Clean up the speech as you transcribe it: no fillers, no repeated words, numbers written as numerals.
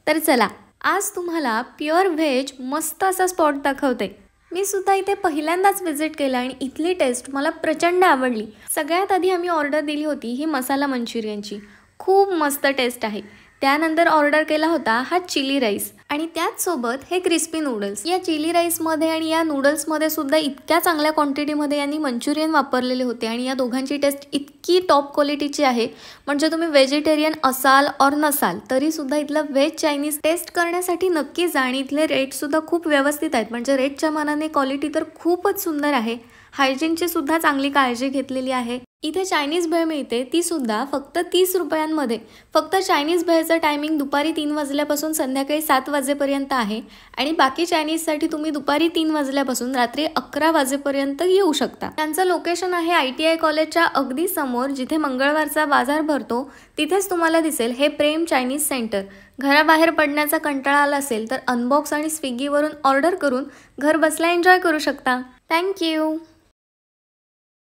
तर चला आज तुम्हाला प्युअर व्हेज मस्त असा स्पॉट दाखवते। मी सुद्धा इथे पहिल्यांदाच विजिट केला आणि इथली टेस्ट मला प्रचंड आवडली। सगळ्यात आधी आम्ही ऑर्डर दिली होती ही मसाला मंचुरियनची, खूप मस्त टेस्ट आहे। त्यानंतर ऑर्डर केला होता हा चिली राईस आणि त्याच सोबत हे क्रिस्पी नूडल्स। या चिली राईस मध्ये आणि या नूडल्स मध्ये सुद्धा इतक्या चांगल्या क्वांटिटी मध्ये यांनी मंचुरियन वापरलेले होते आणि या दोघांची टेस्ट इतकी टॉप क्वालिटीची आहे, म्हणजे तुम्ही व्हेजिटेरियन असाल और नसाल तरी सुद्धा इथलं व्हेज चायनीज टेस्ट करण्यासाठी नक्की जा। आणि इथले रेट सुद्धा खूप व्यवस्थित आहेत, म्हणजे रेटच्या मानाने क्वालिटी तर खूपच सुंदर आहे। हायजीनची सुद्धा चांगली काळजी घेतलेली आहे। इथे चायनीज भेळ मिळते, ती सुद्धा फक्त 30 रुपयांमध्ये। फक्त चायनीज भेळचं टायमिंग दुपारी 3 वाजल्यापासून संध्याकाळी 7 वाजेपर्यंत आहे आणि बाकी चायनीजसाठी तुम्ही दुपारी 3 वाजल्यापासून रात्री 11 वाजेपर्यंत येऊ शकता। त्यांचं लोकेशन आहे ITI कॉलेजच्या अगदी समोर, जिथे मंगळवारचा बाजार भरतो तिथेच तुम्हाला दिसेल हे प्रेम चायनीज सेंटर। घराबाहेर पडण्याचा कंटाळा आला असेल तर अनबॉक्स आणि स्विगीवरून ऑर्डर करून घर बसल्या एन्जॉय करू शकता। Thank you.